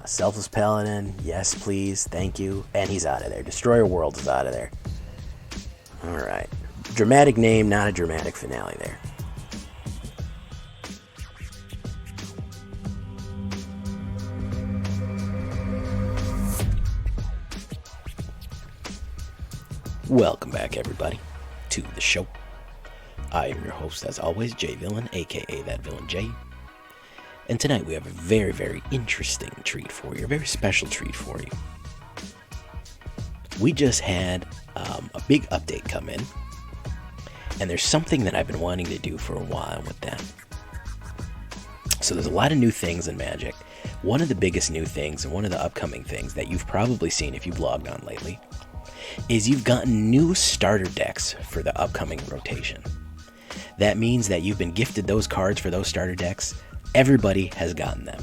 Selfless Paladin, yes please, thank you. And he's out of there. Destroyer Worlds is out of there. Alright. Dramatic name, not a dramatic finale there. Welcome back, everybody, to the show. I am your host, as always, J Villain, aka That Villain J. And tonight we have a very, very interesting treat for you, a very special treat for you. We just had a big update come in, and there's something that I've been wanting to do for a while with that. So there's a lot of new things in Magic. One of the biggest new things, and one of the upcoming things that you've probably seen if you've logged on lately, is you've gotten new starter decks for the upcoming rotation. That means that you've been gifted those cards for those starter decks. Everybody has gotten them.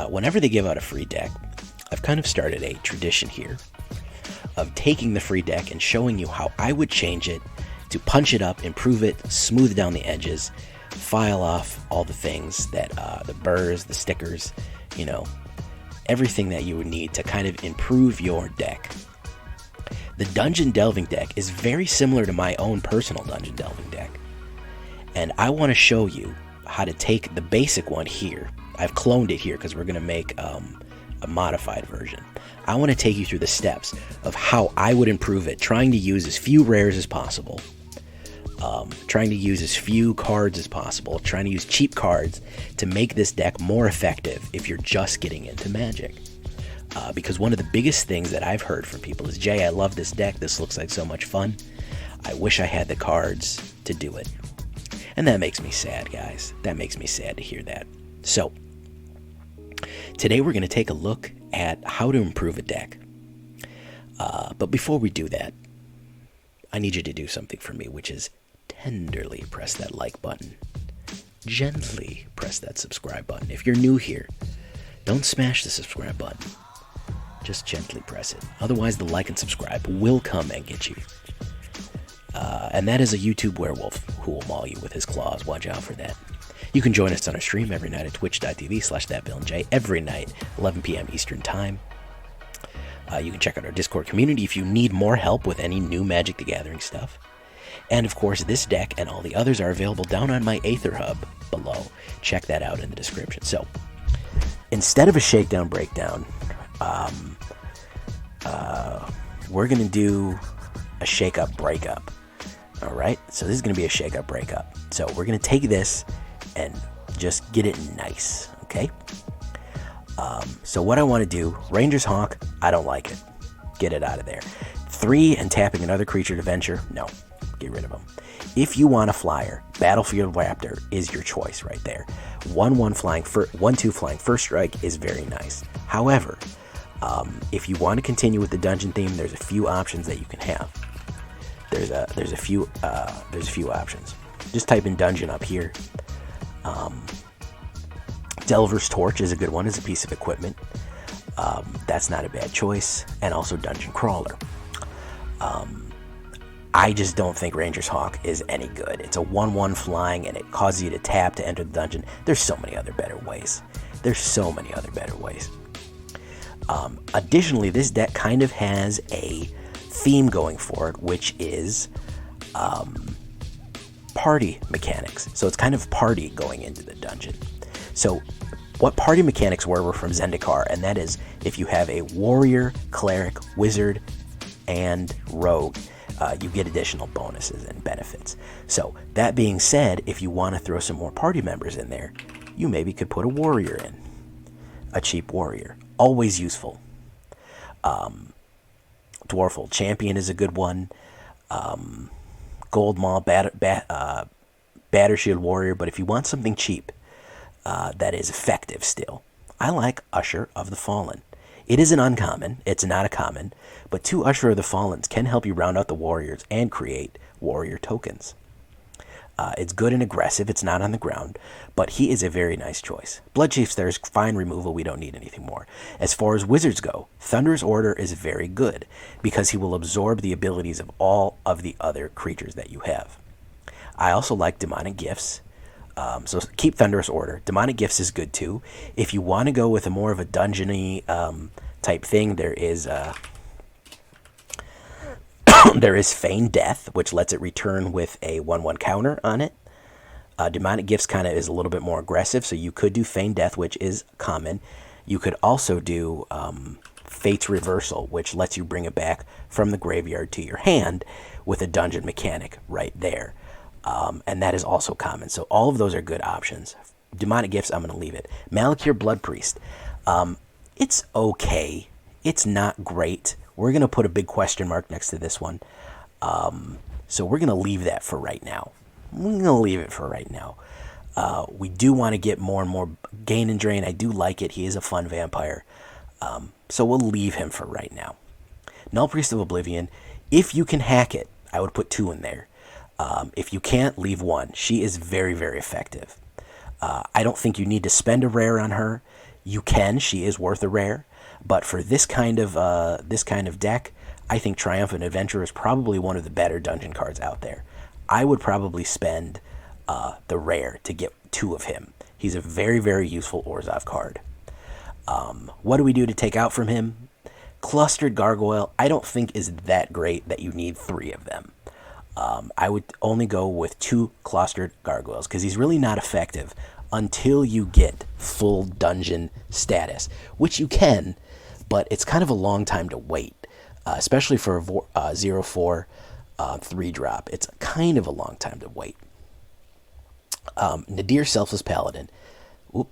Whenever they give out a free deck, I've kind of started a tradition here of taking the free deck and showing you how I would change it to punch it up, improve it, smooth down the edges, file off all the things that, the burrs, the stickers, everything that you would need to kind of improve your deck. The Dungeon Delving deck is very similar to my own personal Dungeon Delving deck. And I want to show you how to take the basic one here. I've cloned it here because we're going to make a modified version. I want to take you through the steps of how I would improve it, trying to use as few rares as possible, trying to use as few cards as possible, trying to use cheap cards to make this deck more effective if you're just getting into Magic. Because one of the biggest things that I've heard from people is, Jay, I love this deck. This looks like so much fun. I wish I had the cards to do it. And that makes me sad, guys. That makes me sad to hear that. So, today we're going to take a look at how to improve a deck. But before we do that, I need you to do something for me, which is tenderly press that like button. Gently press that subscribe button. If you're new here, don't smash the subscribe button. Just gently press it. Otherwise, the like and subscribe will come and get you. And that is a YouTube werewolf who will maul you with his claws. Watch out for that. You can join us on our stream every night at twitch.tv/thatvillanj every night, 11 p.m. Eastern Time. You can check out our Discord community if you need more help with any new Magic the Gathering stuff. And of course, this deck and all the others are available down on my AetherHub below. Check that out in the description. So, instead of a shakedown breakdown, we're going to do a shake-up breakup. Alright, so this is going to be a shake-up breakup. So we're going to take this and just get it nice, okay? So what I want to do, Ranger's Hawk, I don't like it. Get it out of there. 3 and tapping another creature to venture, no, get rid of them. If you want a flyer, Battlefield Raptor is your choice right there. 1/1 flying, 1/2 flying first strike is very nice. However, if you want to continue with the dungeon theme, there's a few options that you can have. There's a few options. Just type in dungeon up here. Delver's Torch is a good one as a piece of equipment. That's not a bad choice. And also Dungeon Crawler. I just don't think Ranger's Hawk is any good. It's a 1/1 flying and it causes you to tap to enter the dungeon. There's so many other better ways. Additionally, this deck kind of has a theme going for it, which is party mechanics. So it's kind of party going into the dungeon. So what party mechanics were from Zendikar, and that is if you have a warrior, cleric, wizard, and rogue, you get additional bonuses and benefits. So that being said, if you want to throw some more party members in there, you maybe could put a warrior in. A cheap warrior. Always useful. Dwarfle Champion is a good one. Gold Maul, Batter Shield Warrior. But if you want something cheap that is effective still, I like Usher of the Fallen. It is an uncommon. It's not a common. But 2 Usher of the Fallens can help you round out the warriors and create warrior tokens. It's good and aggressive. It's not on the ground, but he is a very nice choice. Bloodchief's there is fine removal. We don't need anything more. As far as wizards go, Thunderous Orator is very good because he will absorb the abilities of all of the other creatures that you have. I also like Demonic Gifts. So keep Thunderous Orator. Demonic Gifts is good too. If you want to go with a more of a dungeony type thing, there is there is Feign Death, which lets it return with a 1/1 counter on it. Demonic Gifts kind of is a little bit more aggressive, so you could do Feign Death, which is common. You could also do Fate's Reversal, which lets you bring it back from the graveyard to your hand with a dungeon mechanic right there. And that is also common. So all of those are good options. Demonic Gifts, I'm going to leave it. Malakir Blood-Priest. It's okay. It's not great. We're going to put a big question mark next to this one. So we're going to leave that for right now. We're going to leave it for right now. We do want to get more and more Gain and Drain. I do like it. He is a fun vampire. So we'll leave him for right now. Nullpriest of Oblivion. If you can hack it, I would put 2 in there. If you can't, leave 1. She is very, very effective. I don't think you need to spend a rare on her. You can. She is worth a rare. But for this kind of deck, I think Triumphant Adventurer is probably one of the better dungeon cards out there. I would probably spend the rare to get 2 of him. He's a very, very useful Orzhov card. What do we do to take out from him? Cloister Gargoyle, I don't think is that great that you need 3 of them. I would only go with 2 Cloister Gargoyles because he's really not effective until you get full dungeon status, which you can, but it's kind of a long time to wait, especially for a 0/4 3-drop. It's kind of a long time to wait. Nadaar Selfless Paladin. Oop,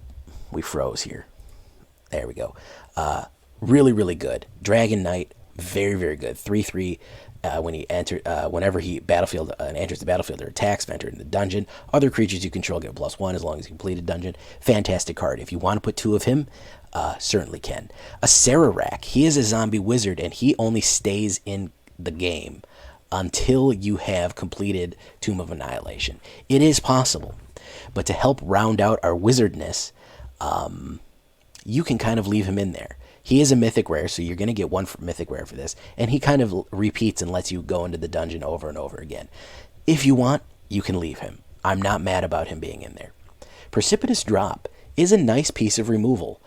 we froze here. There we go. Really, really good. Dragon Knight, very, very good. 3/3. Whenever he enters the battlefield or attacks, enter in the dungeon. Other creatures you control get +1 as long as you complete a dungeon. Fantastic card. If you want to put 2 of him, certainly can. Acererak. He is a zombie wizard, and he only stays in the game until you have completed Tomb of Annihilation. It is possible, but to help round out our wizardness, you can kind of leave him in there. He is a mythic rare, so you're going to get 1 mythic rare for this, and he kind of repeats and lets you go into the dungeon over and over again. If you want, you can leave him. I'm not mad about him being in there. Precipitous Drop is a nice piece of removal.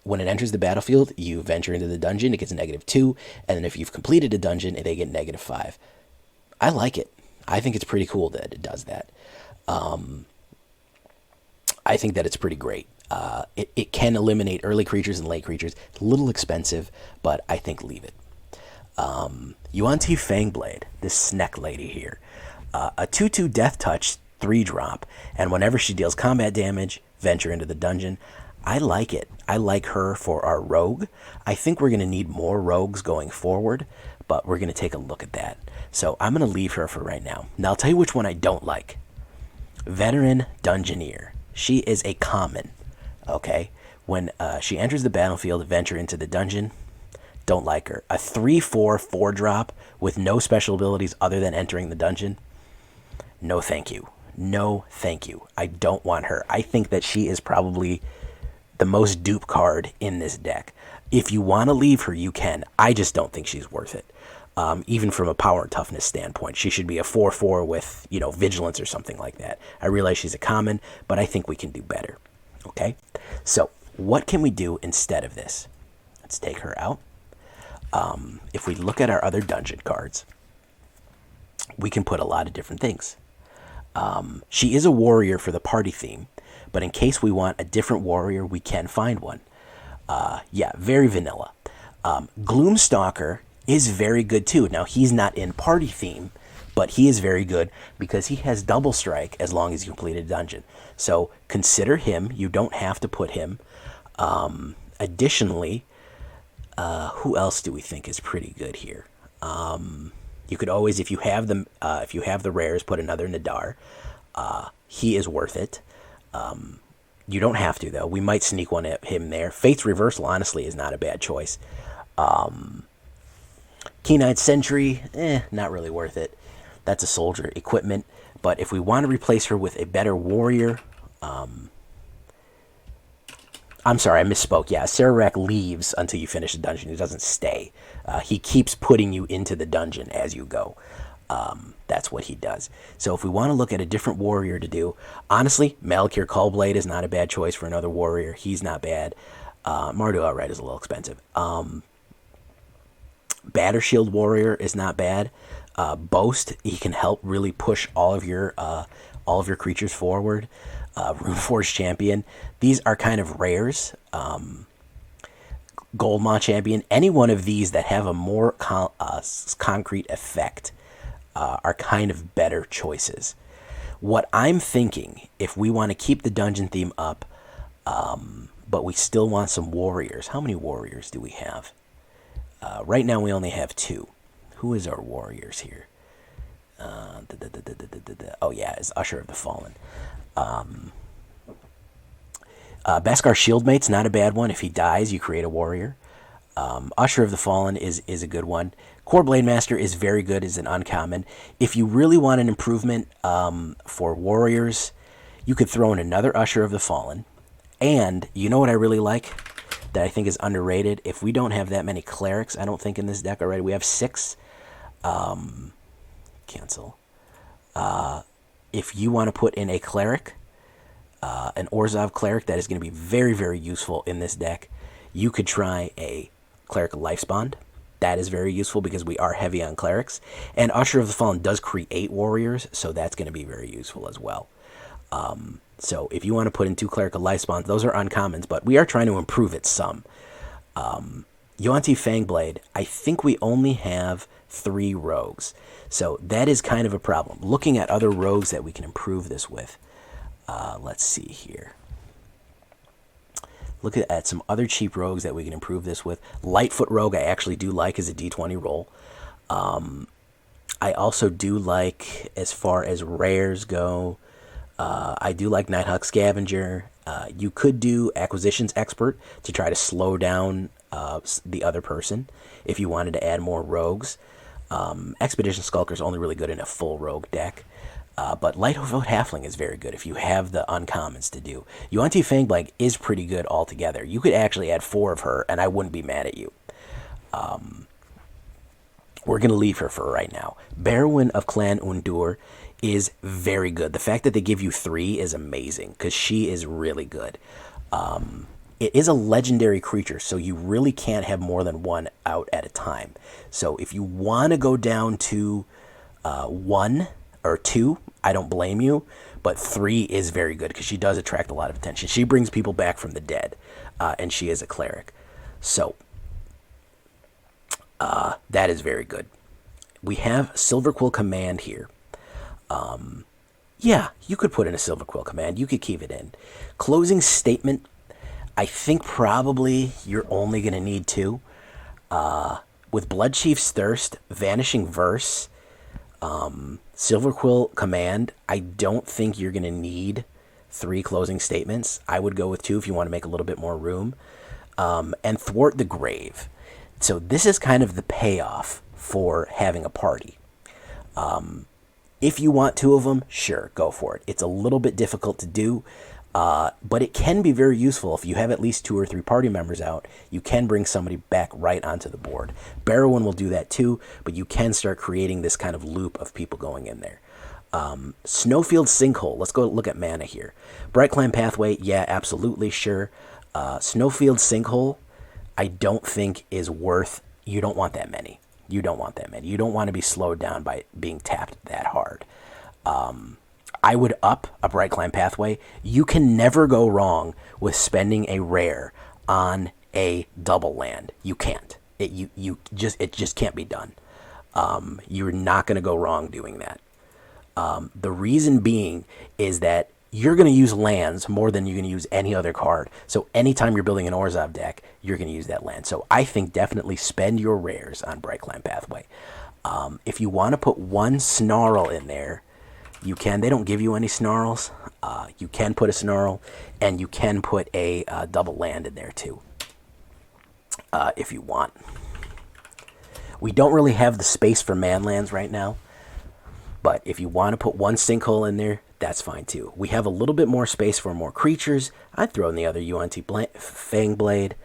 When it enters the battlefield, you venture into the dungeon, it gets a -2, and then if you've completed a dungeon, they get -5. I like it. I think it's pretty cool that it does that. I think that it's pretty great. It can eliminate early creatures and late creatures. It's a little expensive, but I think leave it. Yuan-Ti Fang-Blade, this snack lady here. A 2/2 Death Touch 3-drop, and whenever she deals combat damage, venture into the dungeon. I like it. I like her for our rogue. I think we're going to need more rogues going forward, but we're going to take a look at that. So I'm going to leave her for right now. Now I'll tell you which one I don't like. Veteran Dungeoneer. She is a common. Okay, when she enters the battlefield, venture into the dungeon, don't like her. A 3/4 4-drop with no special abilities other than entering the dungeon, no thank you. No thank you. I don't want her. I think that she is probably the most dupe card in this deck. If you want to leave her, you can. I just don't think she's worth it. Even from a power and toughness standpoint, she should be a 4/4 with, vigilance or something like that. I realize she's a common, but I think we can do better. Okay, so what can we do instead of this? Let's take her out. If we look at our other dungeon cards, we can put a lot of different things. She is a warrior for the party theme, but in case we want a different warrior, we can find one. Yeah, very vanilla. Gloomstalker is very good too. Now, he's not in party theme, but he is very good because he has double strike as long as you complete a dungeon. So consider him. You don't have to put him. Additionally, who else do we think is pretty good here? You could always, if you have the rares, put another Nadaar. He is worth it. You don't have to though. We might sneak one at him there. Fate's Reversal honestly is not a bad choice. Keen-Eyed Sentry, not really worth it. That's a soldier equipment. But if we want to replace her with a better warrior, I'm sorry, I misspoke. Yeah, Acererak leaves until you finish the dungeon. He doesn't stay. He keeps putting you into the dungeon as you go. That's what he does. So if we want to look at a different warrior to do, honestly, Malakir Blade is not a bad choice for another warrior. He's not bad. Mardu outright is a little expensive. Batter Shield Warrior is not bad. Boast, he can help really push all of your creatures forward. Runeforge Champion, these are kind of rares. Goldmaw Champion, any one of these that have a more concrete effect are kind of better choices. What I'm thinking, if we want to keep the dungeon theme up, but we still want some warriors. How many warriors do we have? Right now we only have 2. Who is our warriors here? Oh yeah, it's Usher of the Fallen. Beskar Shieldmate's not a bad one. If he dies, you create a warrior. Usher of the Fallen is a good one. Core Blade Master is very good as an uncommon. If you really want an improvement for warriors, you could throw in another Usher of the Fallen. And you know what I really like that I think is underrated? If we don't have that many clerics, I don't think in this deck already. We have 6. Cancel. If you want to put in a cleric, an Orzhov cleric that is going to be very, very useful in this deck, you could try a Cleric of Lifespawn. That is very useful because we are heavy on clerics. And Usher of the Fallen does create warriors, so that's going to be very useful as well. So if you want to put in 2 Cleric of Lifespawns, those are uncommons, but we are trying to improve it some. Yuan-Ti Fang-Blade, I think we only have 3 rogues. So that is kind of a problem. Looking at other rogues that we can improve this with. Let's see here. Look at some other cheap rogues that we can improve this with. Lightfoot Rogue I actually do like as a D20 roll. I also do like, as far as rares go, I do like Nighthawk Scavenger. You could do Acquisitions Expert to try to slow down the other person if you wanted to add more rogues. Expedition Skulker is only really good in a full rogue deck. But Lightfoot Halfling is very good if you have the uncommons to do. Yuan-Ti Fang-Blade is pretty good altogether. You could actually add 4 of her, and I wouldn't be mad at you. We're going to leave her for right now. Barrowin of Clan Undurr is very good. The fact that they give you 3 is amazing, because she is really good. It is a legendary creature, so you really can't have more than 1 out at a time. So if you want to go down to 1 or 2, I don't blame you, but 3 is very good because she does attract a lot of attention. She brings people back from the dead, and she is a cleric. So that is very good. We have Silverquill Command here. Yeah, you could put in a Silverquill Command. You could keep it in. Closing Statement, I think probably you're only going to need 2. With Bloodchief's Thirst, Vanishing Verse, Silverquill Command, I don't think you're going to need 3 closing statements. I would go with 2 if you want to make a little bit more room. And Thwart the Grave. So this is kind of the payoff for having a party. If you want 2 of them, sure, go for it. It's a little bit difficult to do, but it can be very useful. If you have at least 2 or 3 party members out, you can bring somebody back right onto the board. Barrowin will do that too, but you can start creating this kind of loop of people going in there. Snowfield Sinkhole. Let's go look at mana here. Bright Clan Pathway, yeah, absolutely, sure. Snowfield Sinkhole, I don't think is worth... You don't want that many. You don't want that many. You don't want to be slowed down by being tapped that hard. I would up a Bright Clan Pathway. You can never go wrong with spending a rare on a double land. You can't. It just can't be done. You're not going to go wrong doing that. The reason being is that you're going to use lands more than you're going to use any other card. So anytime you're building an Orzhov deck, you're going to use that land. So I think definitely spend your rares on Bright Clan Pathway. If you want to put 1 Snarl in there, you can. They don't give you any Snarls. You can put a Snarl, and you can put a double land in there too, if you want. We don't really have the space for manlands right now, but if you want to put 1 Sinkhole in there, that's fine too. We have a little bit more space for more creatures. I'd throw in the other Yuan-Ti Fang-Blade.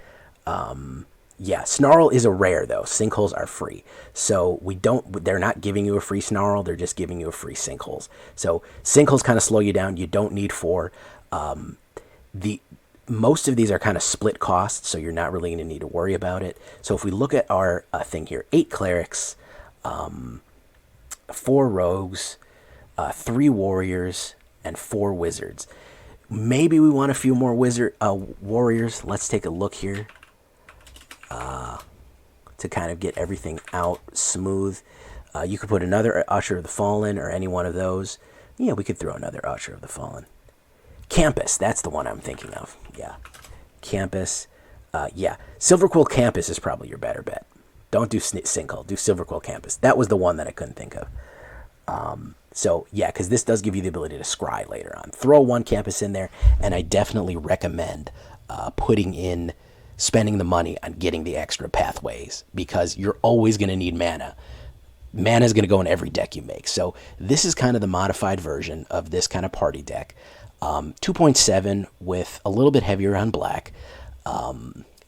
Yeah, Snarl is a rare though. Sinkholes are free. So they're not giving you a free Snarl, they're just giving you a free Sinkholes. So Sinkholes kind of slow you down. You don't need 4. The most of these are kind of split costs, so you're not really going to need to worry about it. So if we look at our thing here, 8 clerics, 4 rogues, 3 warriors, and 4 wizards. Maybe we want a few more warriors. Let's take a look here to kind of get everything out smooth. You could put another Usher of the Fallen or any one of those. Yeah, we could throw another Usher of the Fallen. Campus, that's the one I'm thinking of. Yeah, Campus. Yeah, Silverquill Campus is probably your better bet. Don't do Sinkhole, do Silverquill Campus. That was the one that I couldn't think of. So, yeah, because this does give you the ability to scry later on. Throw 1 Campus in there, and I definitely recommend spending the money on getting the extra pathways, because you're always going to need mana. Mana is going to go in every deck you make. So this is kind of the modified version of this kind of party deck. 2.7 with a little bit heavier on black.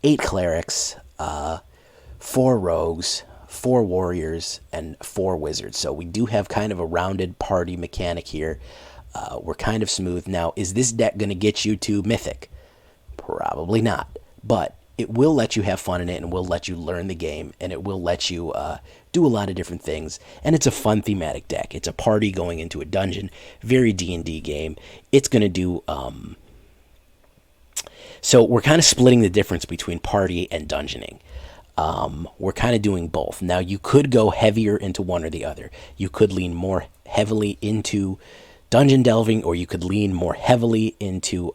8 clerics, 4 rogues, 4 warriors, and 4 wizards. So we do have kind of a rounded party mechanic here. We're kind of smooth. Now, is this deck going to get you to Mythic? Probably not. But it will let you have fun in it, and will let you learn the game, and it will let you do a lot of different things. And it's a fun thematic deck. It's a party going into a dungeon. Very D&D game. It's going to do... So we're kind of splitting the difference between party and dungeoning. We're kind of doing both. Now, you could go heavier into one or the other. You could lean more heavily into dungeon delving, or you could lean more heavily into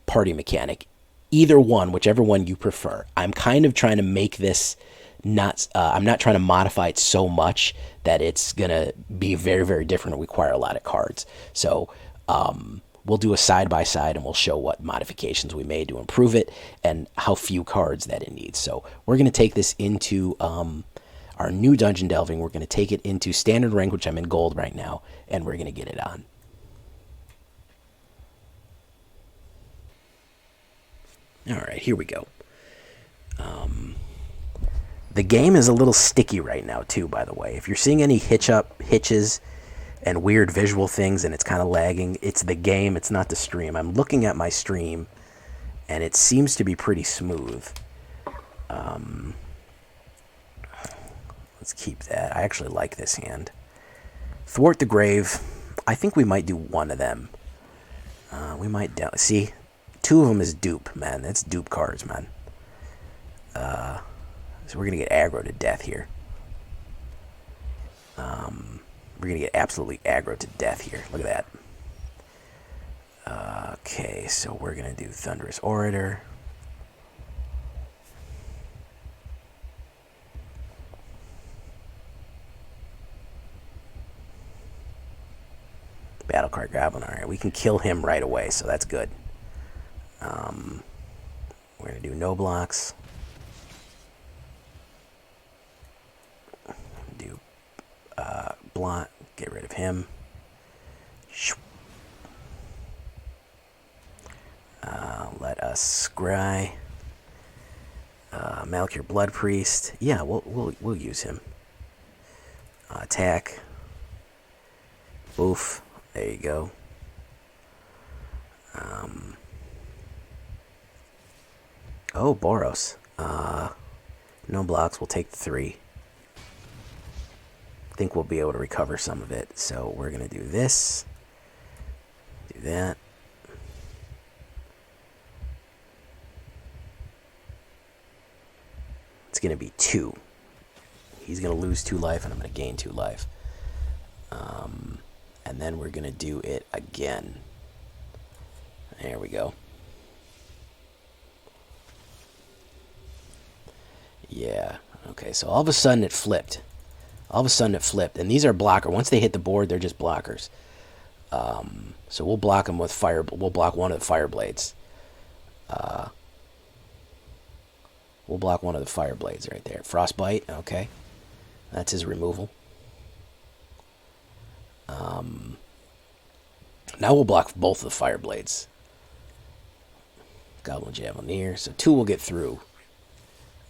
party mechanic. Either one, whichever one you prefer. I'm kind of trying to make this not... I'm not trying to modify it so much that it's going to be very, very different and require a lot of cards. So... we'll do a side-by-side, and we'll show what modifications we made to improve it and how few cards that it needs. So we're going to take this into our new dungeon delving. We're going to take it into standard rank, which I'm in gold right now, and we're going to get it on. All right, here we go. The game is a little sticky right now, too, by the way. If you're seeing any hitches... and weird visual things, and it's kind of lagging, it's the game, it's not the stream. I'm looking at my stream, and it seems to be pretty smooth. Let's keep that. I actually like this hand. Thwart the Grave. I think we might do one of them. We might... See? 2 of them is dupe, man. That's dupe cards, man. So we're going to get aggro to death here. We're going to get absolutely aggro to death here. Look at that. Okay, so we're going to do Thunderous Orator. Battlecry Goblin. All right, we can kill him right away, so that's good. We're going to do no blocks. Do Blot, get rid of him. Let us scry. Malakir Blood-Priest. Yeah, we'll use him. Attack. Oof. There you go. Oh, Boros. No blocks. We'll take the 3. Think we'll be able to recover some of it. So we're going to do this. Do that. It's going to be 2. He's going to lose 2 life, and I'm going to gain 2 life. And then we're going to do it again. There we go. Yeah. Okay, so all of a sudden it flipped. All of a sudden it flipped, and these are blocker. Once they hit the board, they're just blockers. So we'll block them with fire. We'll block one of the fire blades. We'll block one of the fire blades right there. Frostbite. Okay, that's his removal. Now we'll block both of the fire blades. Goblin Javelineer. So 2 will get through.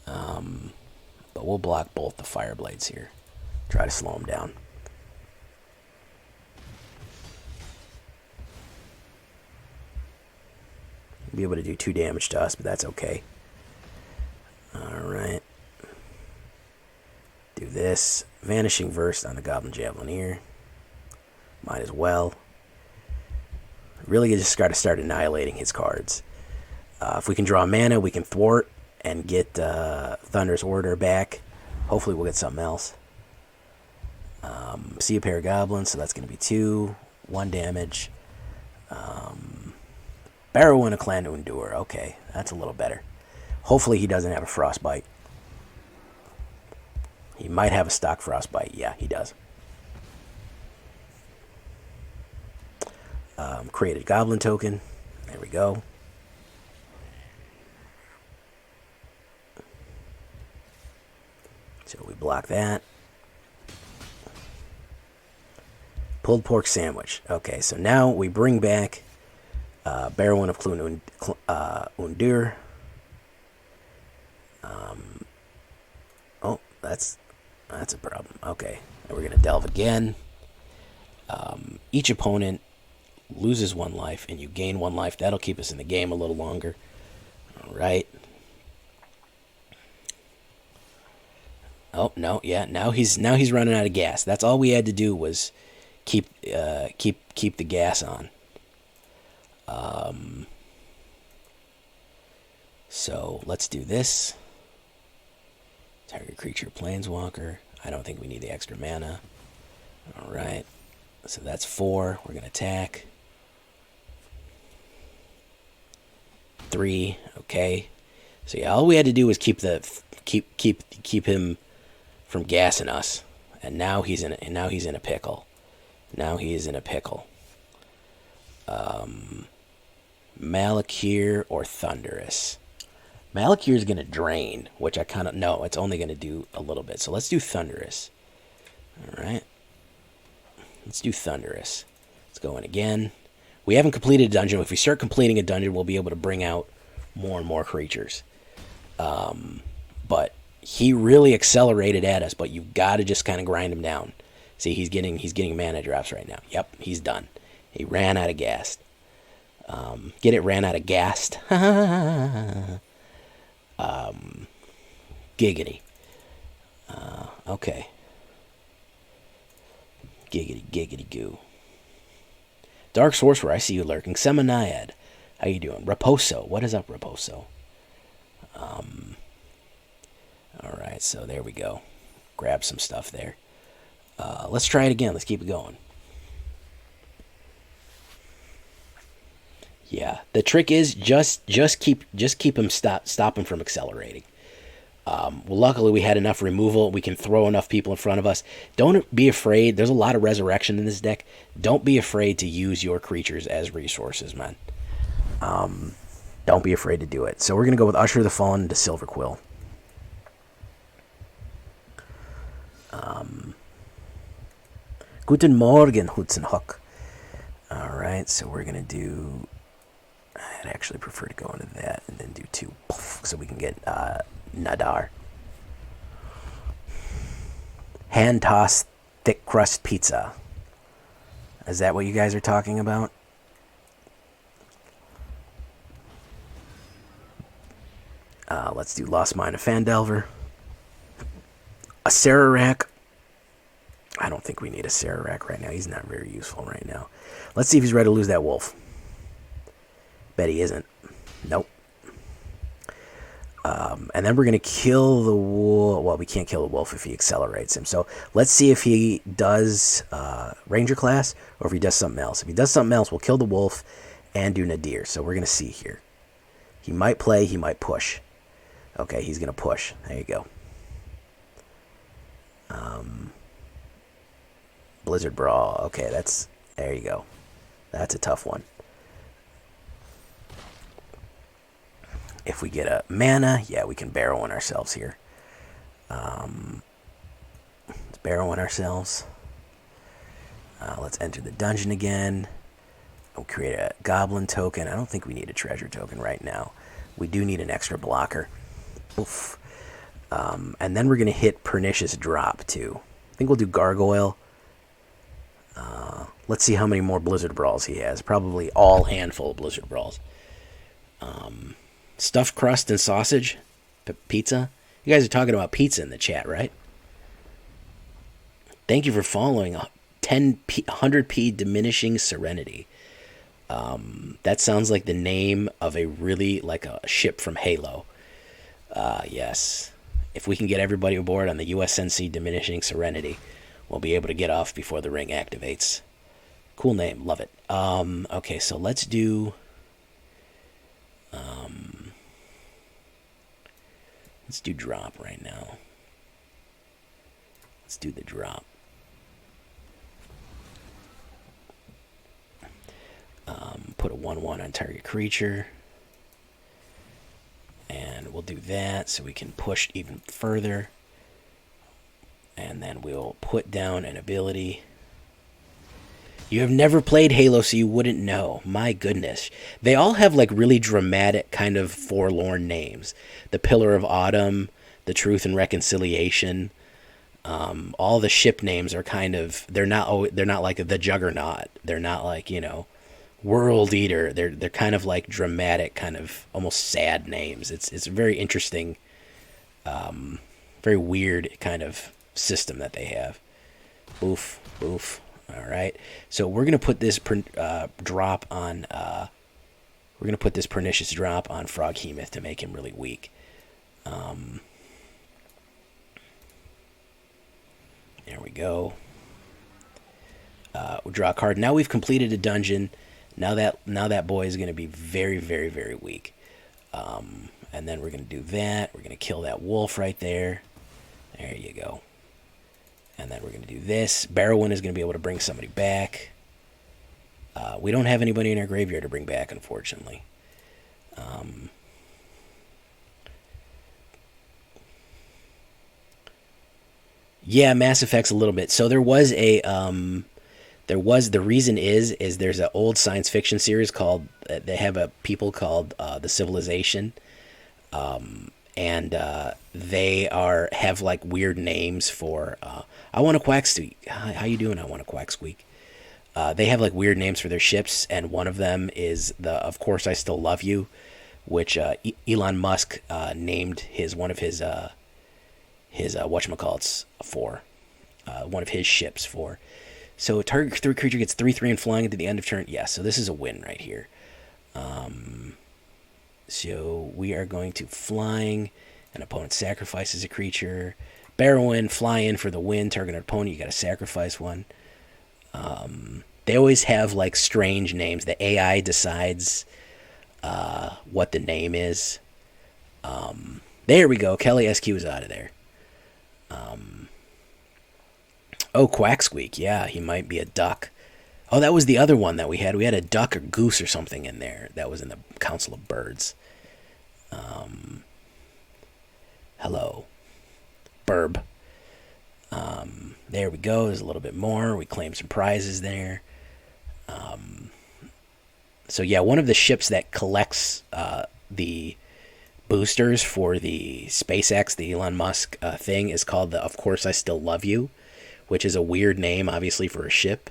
But we'll block both the fire blades here. Try to slow them down. Be able to do 2 damage to us, but that's okay. Alright. Do this. Vanishing Verse on the Goblin Javelineer. Might as well. Really just got to start annihilating his cards. If we can draw mana, we can thwart and get Thunderous Orator back. Hopefully we'll get something else. See a pair of goblins, so that's going to be 2. 1 damage. Barrowin a Clan Undurr. Okay, that's a little better. Hopefully he doesn't have a Frostbite. He might have a stock Frostbite. Yeah, he does. Create a Goblin token. There we go. So we block that. Pulled Pork Sandwich. Okay, so now we bring back Barrowin of Clan Undurr. Oh, that's a problem. Okay, and we're gonna delve again. Each opponent loses 1 life, and you gain 1 life. That'll keep us in the game a little longer. All right. Oh no, yeah. Now he's running out of gas. That's all we had to do was keep the gas on. So let's do this. Target creature, planeswalker. I don't think we need the extra mana. All right. So that's 4. We're gonna attack. 3. Okay. So yeah, all we had to do was keep him from gassing us, and now he's in a pickle. Now he is in a pickle. Malakir or Thunderous. Malakir is going to drain, which I kind of know. It's only going to do a little bit. So let's do Thunderous. All right. Let's do Thunderous. Let's go in again. We haven't completed a dungeon. If we start completing a dungeon, we'll be able to bring out more and more creatures. But he really accelerated at us, but you've got to just kind of grind him down. See, he's getting mana drops right now. Yep, he's done. He ran out of gas. Get it? Ran out of gas. Giggity. Okay. Giggity goo. Dark Sorcerer, I see you lurking. Seminaiad, how you doing? Raposo, what is up, Raposo? Alright, so there we go. Grab some stuff there. Let's try it again. Let's keep it going. Yeah, the trick is just keep him stop him from accelerating. Well, luckily we had enough removal. We can throw enough people in front of us. Don't be afraid. There's a lot of resurrection in this deck. Don't be afraid to use your creatures as resources, man. Don't be afraid to do it. So we're going to go with Usher the Fallen into Silverquill. Guten Morgen, Hutzenhock. Alright, so we're going to do... I'd actually prefer to go into that and then do 2, so we can get Nadaar. Hand toss thick crust pizza. Is that what you guys are talking about? Let's do Lost Mine of Fandelver. Acererak. I don't think we need Acererak right now. He's not very useful right now. Let's see if he's ready to lose that wolf. Bet he isn't. Nope. And then we're going to kill the wolf. Well, we can't kill the wolf if he accelerates him. So let's see if he does Ranger class or if he does something else. If he does something else, we'll kill the wolf and do Nadaar. So we're going to see here. He might play. He might push. Okay, he's going to push. There you go. Blizzard Brawl. Okay, there you go. That's a tough one. If we get a mana, yeah, we can Barrowin ourselves here. Let's Barrowin ourselves. Let's enter the dungeon again. We'll create a goblin token. I don't think we need a treasure token right now. We do need an extra blocker. Oof. And then we're going to hit Pernicious Drop, too. I think we'll do Gargoyle. Let's see how many more Blizzard Brawls he has. Probably all handful of Blizzard Brawls. Stuffed crust and sausage? Pizza? You guys are talking about pizza in the chat, right? Thank you for following 100p Diminishing Serenity. That sounds like the name of like a ship from Halo. Yes. If we can get everybody aboard on the USNC Diminishing Serenity, we'll be able to get off before the ring activates. Cool name. Love it. Okay, so let's do... let's do drop right now. Let's do the drop. Put a 1/1 on target creature. And we'll do that so we can push even further. And then we'll put down an ability. You have never played Halo, so you wouldn't know. My goodness. They all have like really dramatic, kind of forlorn names. The Pillar of Autumn, the Truth and Reconciliation. All the ship names are kind of, they're not like the Juggernaut. They're not like, World Eater. They're kind of like dramatic, kind of almost sad names. It's a very interesting, very weird kind of system that they have. Boof, boof. All right. So we're gonna put this drop on. We're gonna put this Pernicious Drop on Froghemoth to make him really weak. There we go. We'll draw a card. Now we've completed a dungeon. Now that boy is gonna be very, very, very weak. And then we're gonna do that. We're gonna kill that wolf right there. There you go. And then we're going to do this. Barrowin is going to be able to bring somebody back. We don't have anybody in our graveyard to bring back, unfortunately. Yeah, Mass Effect's a little bit. So there was a... the reason is there's an old science fiction series called... they have a people called The Civilization. And they have like weird names for... I Want to Quack Squeak. How you doing, I Want to Quack Squeak? They have like weird names for their ships, and one of them is the Of Course I Still Love You, which Elon Musk named one of his whatchamacallits for. One of his ships for. So target creature gets 3/3 and flying at the end of turn. Yeah, so this is a win right here. So we are going to flying. An opponent sacrifices a creature. Barrowin, fly in for the win. Target an opponent, you got to sacrifice one. They always have like strange names. The AI decides what the name is. There we go. Kelly SQ is out of there. Oh, Quack Squeak. Yeah, he might be a duck. Oh, that was the other one that we had. We had a duck or goose or something in there. That was in the Council of Birds. Hello. Burb. There we go. There's a little bit more. We claim some prizes there. So yeah, one of the ships that collects the boosters for the SpaceX, the Elon Musk thing, is called the Of Course I Still Love You, which is a weird name, obviously, for a ship.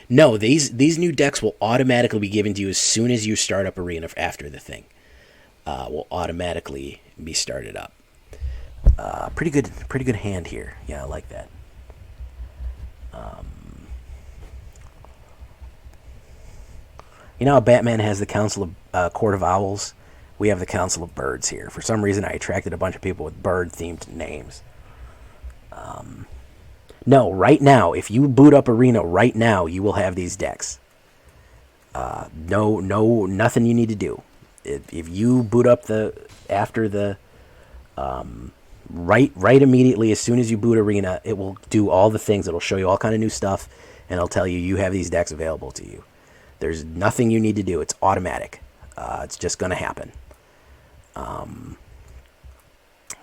No, these new decks will automatically be given to you as soon as you start up Arena after the thing. Will automatically be started up. Pretty good hand here. Yeah, I like that. You know how Batman has the Council of Court of Owls? We have the Council of Birds here. For some reason, I attracted a bunch of people with bird-themed names. No, right now, if you boot up Arena right now, you will have these decks. Nothing you need to do. If you boot up right immediately, as soon as you boot Arena, it will do all the things. It'll show you all kind of new stuff, and it'll tell you have these decks available to you. There's nothing you need to do. It's automatic. It's just going to happen.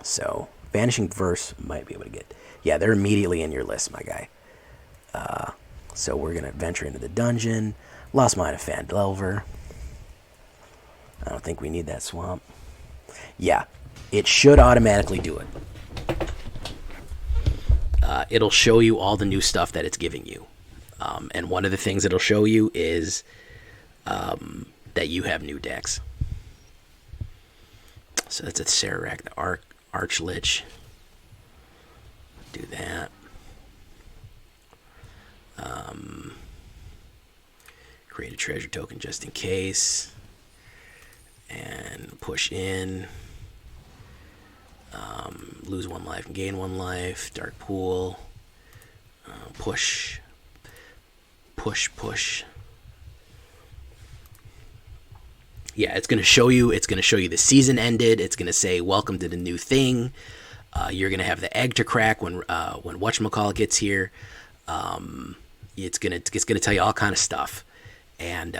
So, Vanishing Verse might be able to get... Yeah, they're immediately in your list, my guy. So we're going to venture into the dungeon. Lost Mine of Fandelver. I don't think we need that swamp. Yeah. it should automatically do it. It'll show you all the new stuff that it's giving you. And one of the things it'll show you is that you have new decks. So that's Acererak the Archlich. Do that. Create a treasure token just in case. And push in. Lose 1 life and gain 1 life. Dark Pool. Push. Push. Yeah, it's going to show you. It's going to show you the season ended. It's going to say, welcome to the new thing. You're going to have the egg to crack when whatchamacallit gets here. It's going to tell you all kind of stuff. And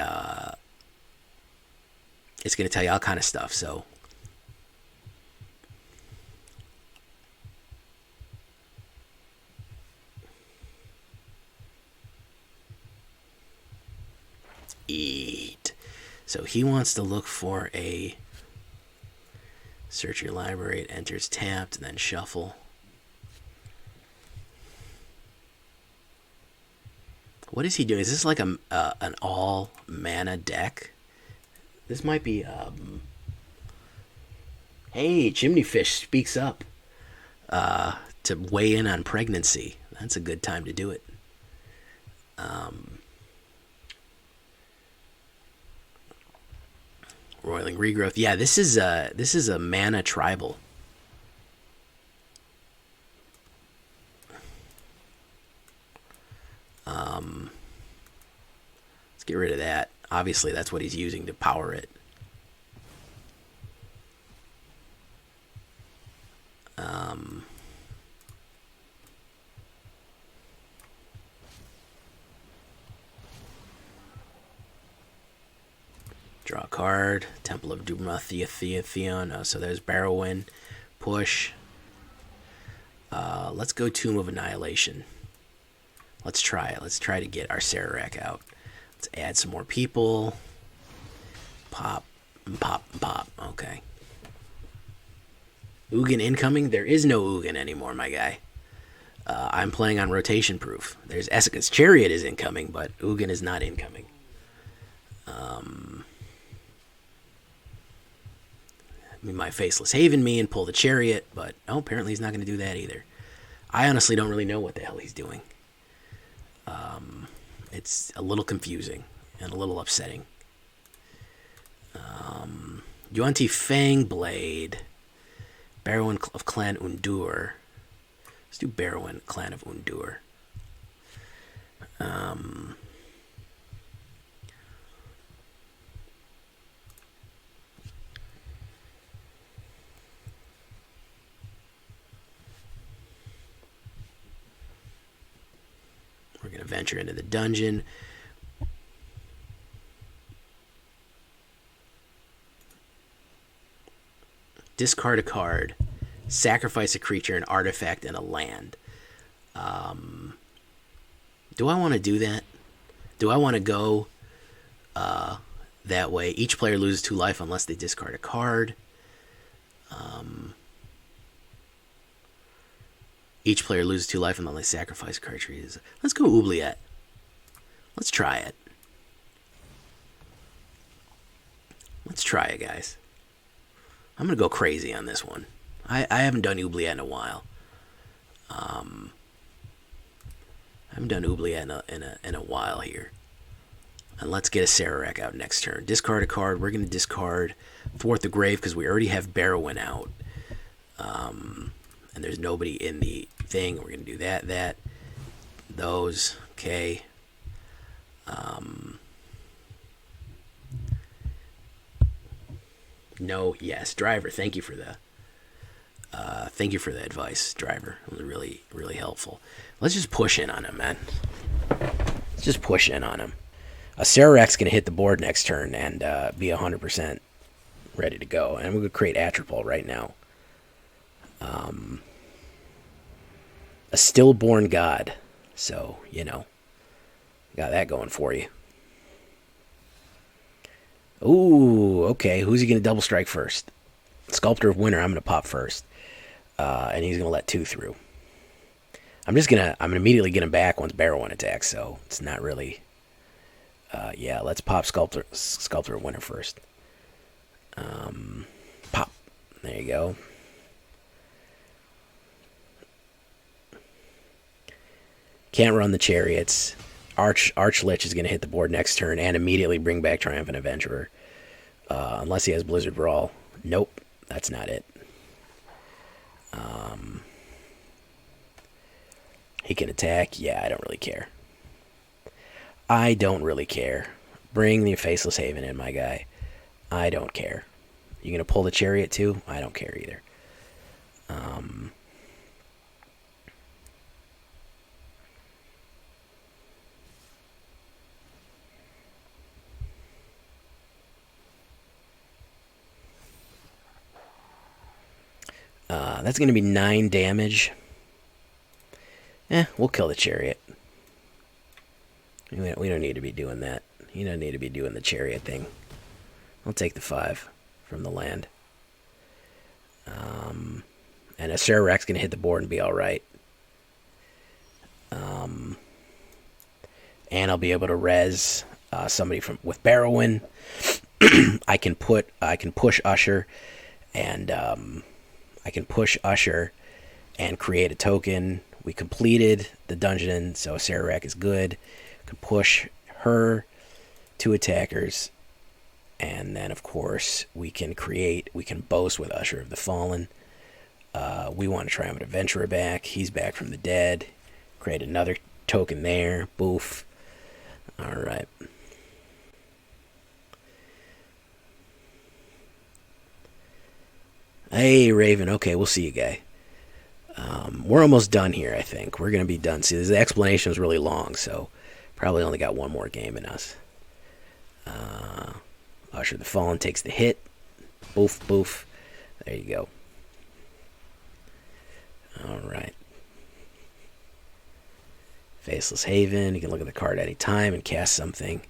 it's going to tell you all kind of stuff. So eat. So he wants to look for a search your library. It enters tapped, and then shuffle. What is he doing? Is this like an all mana deck? This might be. Hey, Chimneyfish speaks up to weigh in on pregnancy. That's a good time to do it. Roiling Regrowth. Yeah, this is a mana tribal. Let's get rid of that. Obviously, that's what he's using to power it. Draw a card. Temple of Dumatheon. So there's Barrowin. Push. Let's go Tomb of Annihilation. Let's try it. Let's try to get our Acererak out. Let's add some more people. Pop. Okay. Ugin incoming? There is no Ugin anymore, my guy. I'm playing on rotation proof. There's Essica's Chariot is incoming, but Ugin is not incoming. He might Faceless Haven me and pull the Chariot, but apparently he's not going to do that either. I honestly don't really know what the hell he's doing. It's a little confusing and a little upsetting. Yuan-Ti Fang-Blade. Barrowin of Clan Undurr. Let's do Barrowin, Clan of Undurr. We're going to venture into the dungeon. Discard a card. Sacrifice a creature, an artifact, and a land. Do I want to do that? Do I want to go that way? Each player loses 2 life unless they discard a card. Each player loses 2 life unless they sacrifice cartridges. Let's go Oubliette. Let's try it. Let's try it, guys. I'm going to go crazy on this one. I haven't done Oubliette in a while. I haven't done Oubliette in a while here. And let's get a Acererak out next turn. Discard a card. We're going to discard Thwart the Grave because we already have Barrowin out. And there's nobody in the thing. We're going to do that. Those. Okay. No, yes. Driver, thank you for the advice, Driver. It was really, really helpful. Let's just push in on him, man. Let's just push in on him. Acererak's going to hit the board next turn and be 100% ready to go. And we're going to create Atropole right now. A stillborn god. So, got that going for you. Ooh, okay. Who's he going to double strike first? Sculptor of Winter, I'm going to pop first. And he's going to let 2 through. I'm going to immediately get him back once Barrowin attacks, so it's not really... yeah, let's pop Sculptor of Winter first. Pop. There you go. Can't run the Chariots. Archlich is going to hit the board next turn and immediately bring back Triumphant Adventurer. Unless he has Blizzard Brawl. Nope, that's not it. He can attack. Yeah, I don't really care. I don't really care. Bring the Faceless Haven in, my guy. I don't care. You going to pull the Chariot too? I don't care either. That's going to be 9 damage. We'll kill the Chariot. We don't need to be doing that. You don't need to be doing the Chariot thing. I'll take the 5 from the land. And Acererak's going to hit the board and be alright. And I'll be able to res somebody with Barrowin. I can push Usher and create a token. We completed the dungeon, so Acererak is good. Can push her, 2 attackers, and then of course we can boast with Usher of the Fallen. We want to Triumphant Adventurer back. He's back from the dead. Create another token there. Boof. Alright. Hey, Raven. Okay, we'll see you, guy. We're almost done here, I think. We're going to be done. See, the explanation was really long, so probably only got one more game in us. Usher the Fallen takes the hit. Boof, boof. There you go. Alright. Faceless Haven. You can look at the card any time and cast something.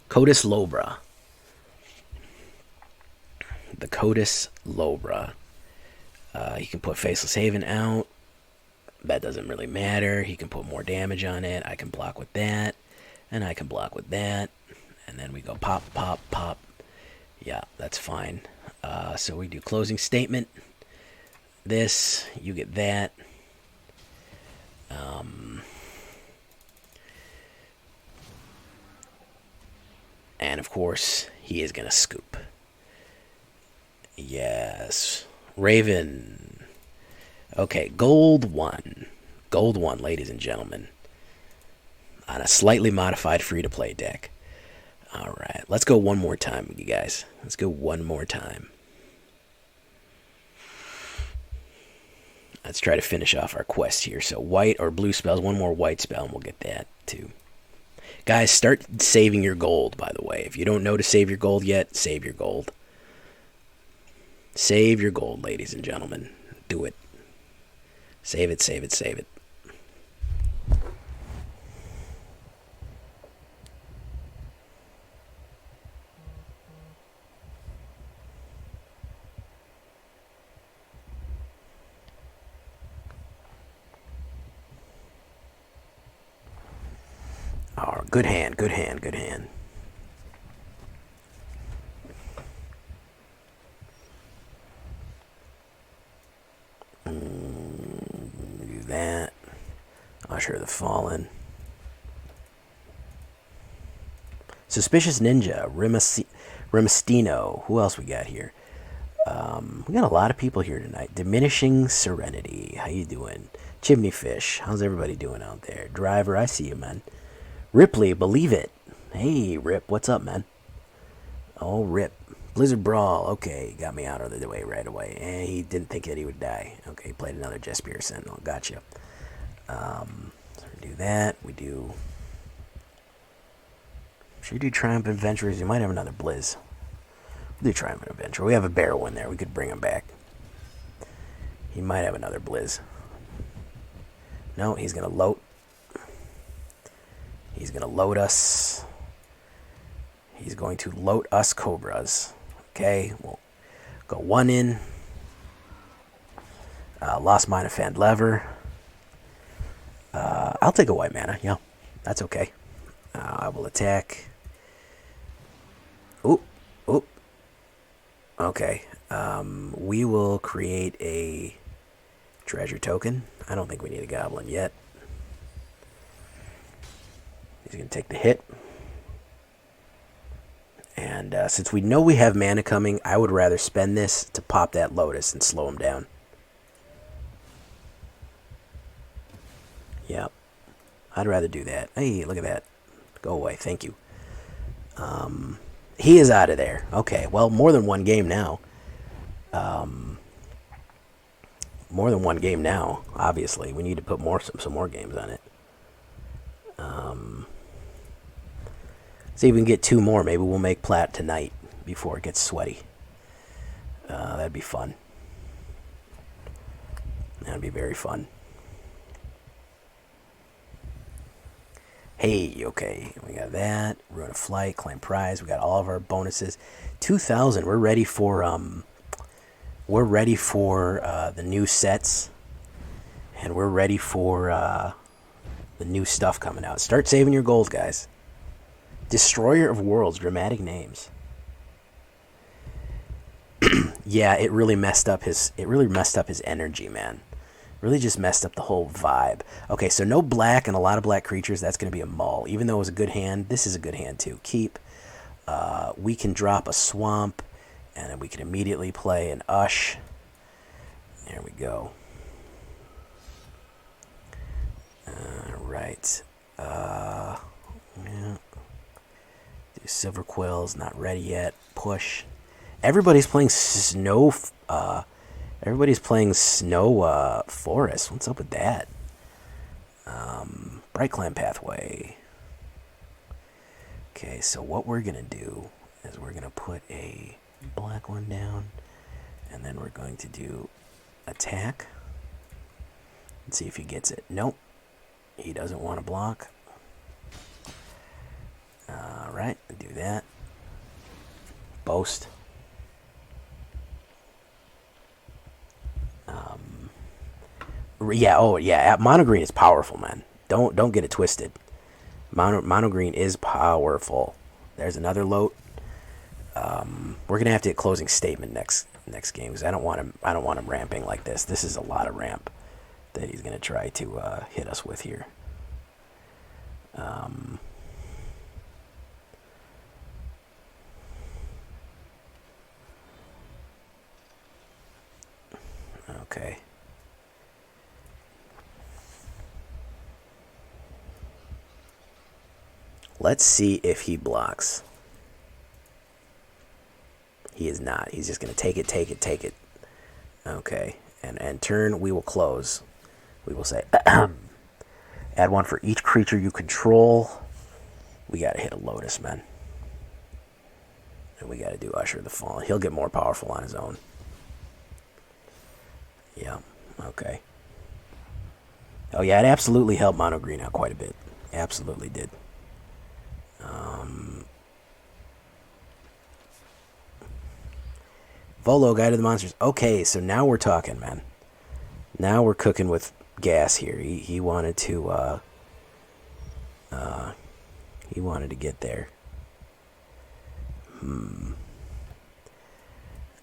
Codis Lobra. The Codis Lobra. He can put Faceless Haven out. That doesn't really matter. He can put more damage on it. I can block with that. And I can block with that. And then we go pop, pop, pop. Yeah, that's fine. So we do closing statement. This, you get that. And of course, he is going to scoop. Yes. Raven. Okay, gold 1. Gold 1, ladies and gentlemen. On a slightly modified free-to-play deck. Alright, let's go one more time, you guys. Let's go one more time. Let's try to finish off our quest here. So white or blue spells, one more white spell, and we'll get that too. Guys, start saving your gold, by the way. If you don't know to save your gold yet, save your gold. Save your gold, ladies and gentlemen. Do it. Save it, save it, save it. Oh, good hand, good hand, good hand. Do that. Usher the Fallen. Suspicious Ninja. Rimastino. Who else we got here? We got a lot of people here tonight. Diminishing Serenity. How you doing? Chimney Fish. How's everybody doing out there? Driver, I see you, man. Ripley, believe it. Hey, Rip, what's up, man? Oh, Rip. Blizzard Brawl. Okay, got me out of the way right away. And he didn't think that he would die. Okay, played another Jespier Sentinel. Gotcha. So we do that. We do... Should we do Triumphant Adventurers? You might have another Blizz. We'll do Triumphant Adventurer. We have a Barrowin there. We could bring him back. He might have another Blizz. No, he's going to load. He's going to load us. He's going to load us Cobras. Okay, we'll go 1 in. Lost Mine of Fang-Blade. I'll take a white mana. Yeah, that's okay. I will attack. Oop, oop. Okay. We will create a treasure token. I don't think we need a goblin yet. He's going to take the hit. And since we know we have mana coming, I would rather spend this to pop that Lotus and slow him down. Yep. I'd rather do that. Hey, look at that. Go away. Thank you. He is out of there. Okay, well, more than one game now. More than one game now, obviously. We need to put some more games on it. See if we can get 2 more. Maybe we'll make plat tonight before it gets sweaty. That'd be fun. That'd be very fun. Hey, okay, we got that. Ruin of Flight, claim prize. We got all of our bonuses. 2,000. We're ready for the new sets, and we're ready for the new stuff coming out. Start saving your gold, guys. Destroyer of Worlds, dramatic names. Yeah, it really messed up his energy, man. Really just messed up the whole vibe. Okay, so no black and a lot of black creatures. That's going to be a mull. Even though it was a good hand, this is a good hand too. Keep. We can drop a swamp, and then we can immediately play an Usher. There we go. Right. Yeah. Do Silverquill's not ready yet. Push. Everybody's playing snow. Everybody's playing Snow Forest. What's up with that? Bright Clan Pathway. Okay, so what we're going to do is we're going to put a black one down, and then we're going to do attack. Let's see if he gets it. Nope. He doesn't want to block. Alright, do that. Boast. Yeah, oh yeah, mono green is powerful, man. Don't get it twisted. Mono green is powerful. There's another load. We're gonna have to get closing statement next game because I don't want him ramping like this. This is a lot of ramp that he's gonna try to hit us with here. Okay. Let's see if he blocks. He is not. He's just going to take it. Okay. And turn, we will close. We will say, add 1 for each creature you control. We got to hit a Lotus, man. And we got to do Usher the Fallen. He'll get more powerful on his own. Yeah. Okay. Oh, yeah, it absolutely helped mono green out quite a bit. Absolutely did. Volo, Guide to the Monsters. Okay, so now we're talking, man. Now we're cooking with gas here. He wanted to get there.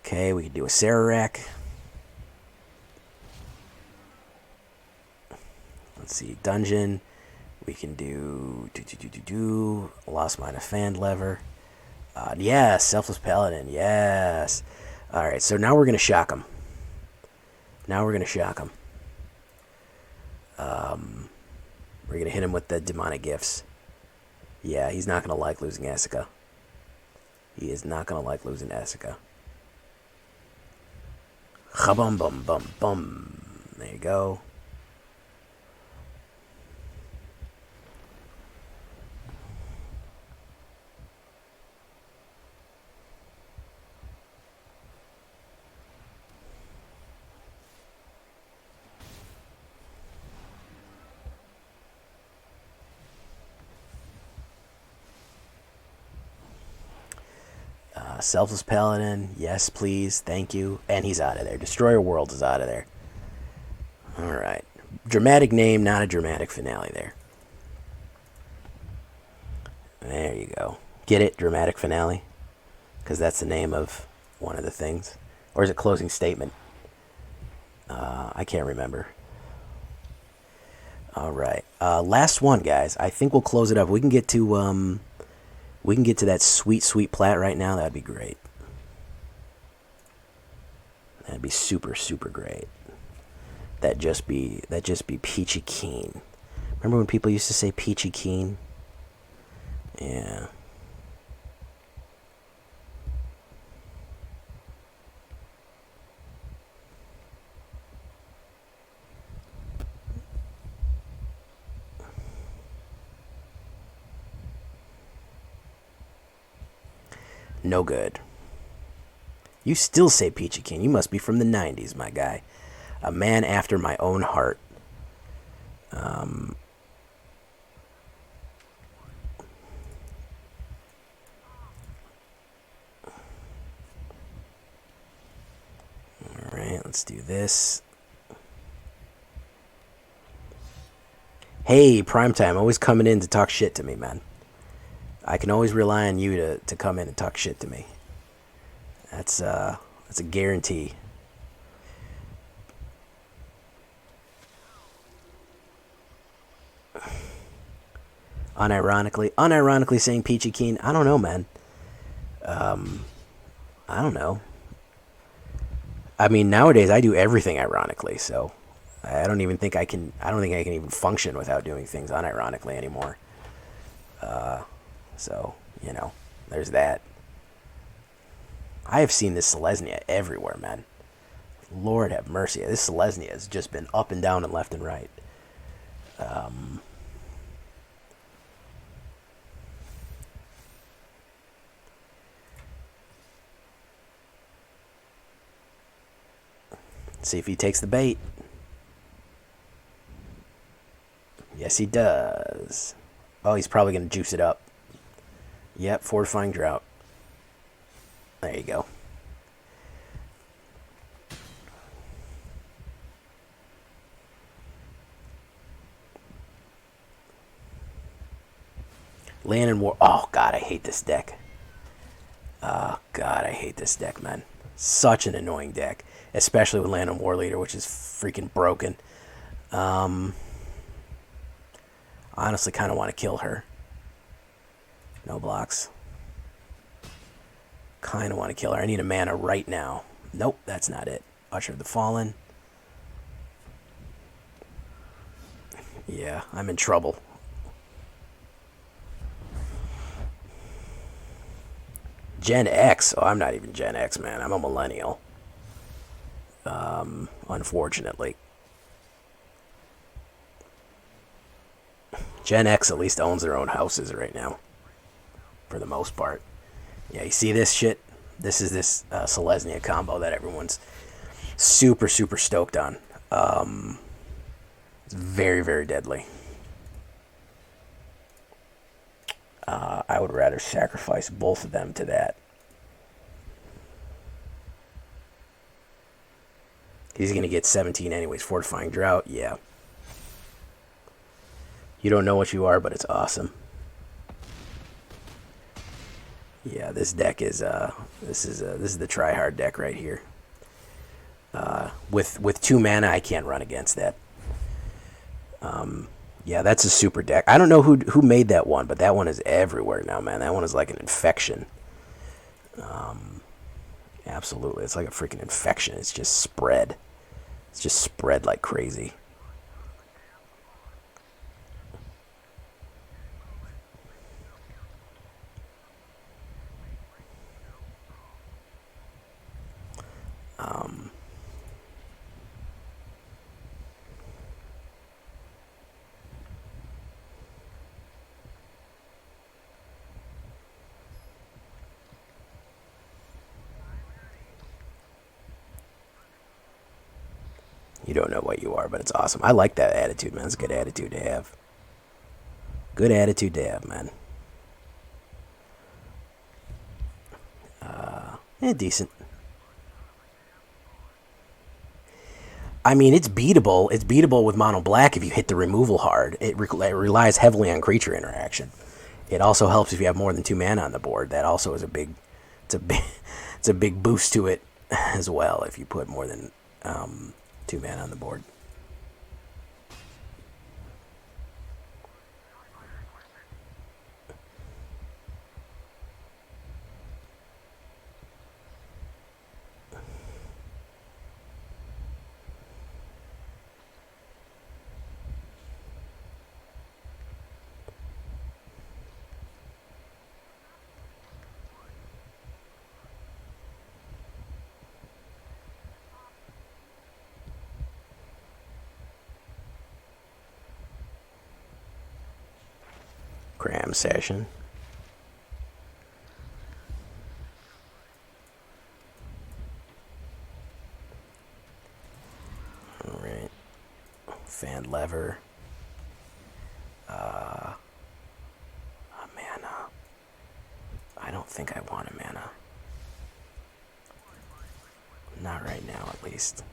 Okay, we can do Acererak. Let's see, dungeon. We can do Lost Mine of Fang-Blade. Yes, Selfless Paladin. Yes. All right, so now we're gonna shock him. We're gonna hit him with the demonic gifts. Yeah, he's not gonna like losing Asuka. He is not gonna like losing Asuka. Bum bum bum bum. There you go. Selfless Paladin. Yes, please. Thank you. And he's out of there. Destroyer World is out of there. Alright. Dramatic name, not a dramatic finale there. There you go. Get it? Dramatic finale? Because that's the name of one of the things. Or is it closing statement? I can't remember. Alright. Last one, guys. I think we'll close it up. We can get to that sweet, sweet plat right now. That'd be great. That'd be super, super great. That'd just be peachy keen. Remember when people used to say peachy keen? Yeah. No good. You still say peachy keen. You must be from the 90s, my guy. A man after my own heart. Alright, let's do this. Hey, Primetime, always coming in to talk shit to me, man. I can always rely on you to come in and talk shit to me. That's a guarantee. Unironically saying peachy keen. I don't know, man. I don't know. I mean, nowadays I do everything ironically, so I don't think I can even function without doing things unironically anymore. So, you know, there's that. I have seen this Selesnya everywhere, man. Lord have mercy. This Selesnya has just been up and down and left and right. See if he takes the bait. Yes, he does. Oh, he's probably going to juice it up. Yep, Fortifying Drought. There you go. Land and War. Oh, God, I hate this deck. Oh, God, I hate this deck, man. Such an annoying deck. Especially with Land and War Leader, which is freaking broken. Honestly, kind of want to kill her. No blocks. Kind of want to kill her. I need a mana right now. Nope, that's not it. Usher the Fallen. Yeah, I'm in trouble. Gen X? Oh, I'm not even Gen X, man. I'm a millennial. Unfortunately. Gen X at least owns their own houses right now. For the most part. Yeah, you see this shit? This is this Selesnya combo that everyone's super, super stoked on. It's very, very deadly. I would rather sacrifice both of them to that. He's going to get 17 anyways. Fortifying Drought, yeah. You don't know what you are, but it's awesome. Yeah, this deck is this is the try-hard deck right here. With 2 mana, I can't run against that. Yeah, that's a super deck. I don't know who made that one, but that one is everywhere now, man. That one is like an infection. Absolutely, it's like a freaking infection. It's just spread. It's just spread like crazy. You don't know what you are, but it's awesome. I like that attitude, man. It's a good attitude to have. Good attitude to have, man. Decent. I mean, it's beatable. It's beatable with mono black if you hit the removal hard. It relies heavily on creature interaction. It also helps if you have more than 2 mana on the board. That also is a big, it's a big, it's a big boost to it as well if you put more than 2 mana on the board. Cram session. Alright. Fan lever. A mana. I don't think I want a mana. Not right now, at least.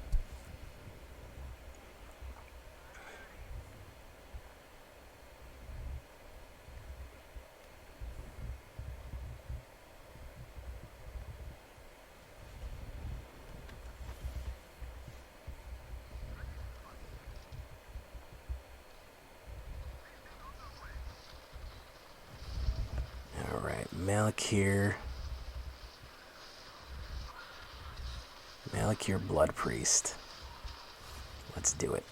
Malakir Blood-Priest. Let's do it.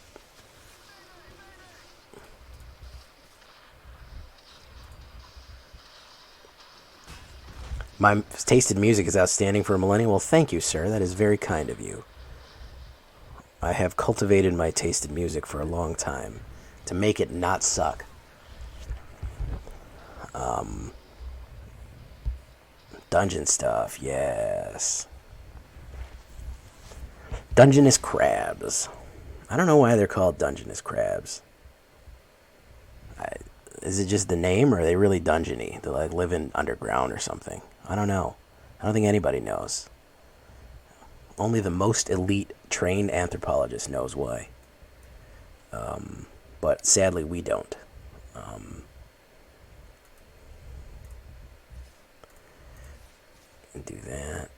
My tasted music is outstanding for a millennial. Well, thank you, sir. That is very kind of you. I have cultivated my tasted music for a long time to make it not suck. Dungeon stuff, yes. Dungeness crabs. I don't know why they're called Dungeness crabs. Is it just the name, or are they really dungeony? They like live in underground or something. I don't know. I don't think anybody knows. Only the most elite trained anthropologist knows why. But sadly, we don't. Do that.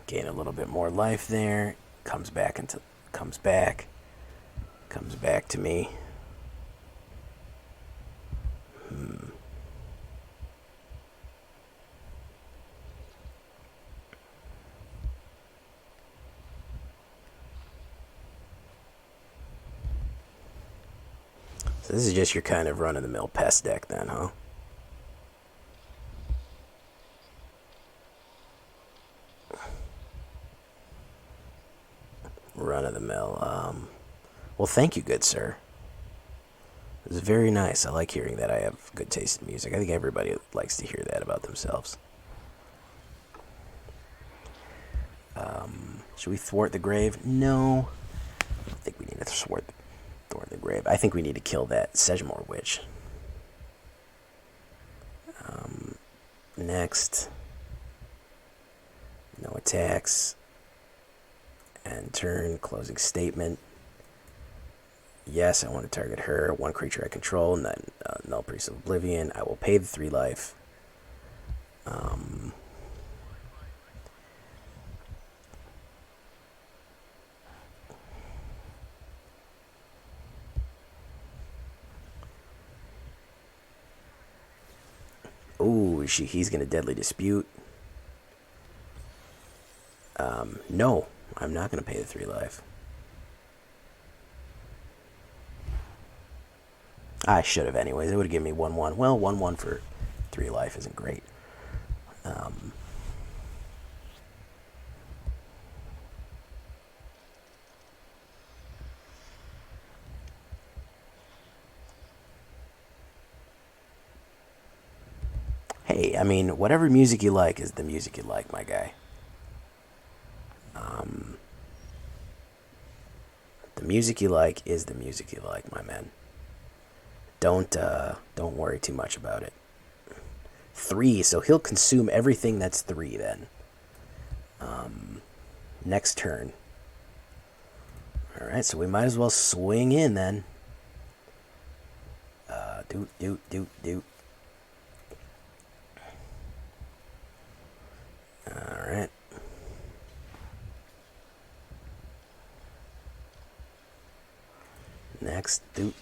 Gain a little bit more life there. Comes back to me. So this is just your kind of run-of-the-mill pest deck then, huh? Run-of-the-mill. Well, thank you, good sir. It was very nice. I like hearing that I have good taste in music. I think everybody likes to hear that about themselves. Should we thwart the grave? No. I don't think we need to thwart the grave. I think we need to kill that Sejmore Witch. Next. No attacks. And turn, closing statement. Yes, I want to target her. One creature I control, and then Nullpriest of Oblivion. I will pay the 3 life. Ooh, he's going to Deadly Dispute. No, I'm not going to pay the 3 life. I should have anyways. It would have given me 1/1. Well, 1/1 for 3 life isn't great. Hey, I mean, whatever music you like is the music you like, my guy. The music you like is the music you like, my man. Don't worry too much about it. 3, so he'll consume everything that's 3 then. Next turn. Alright, so we might as well swing in then. Do. Alright. Next, do.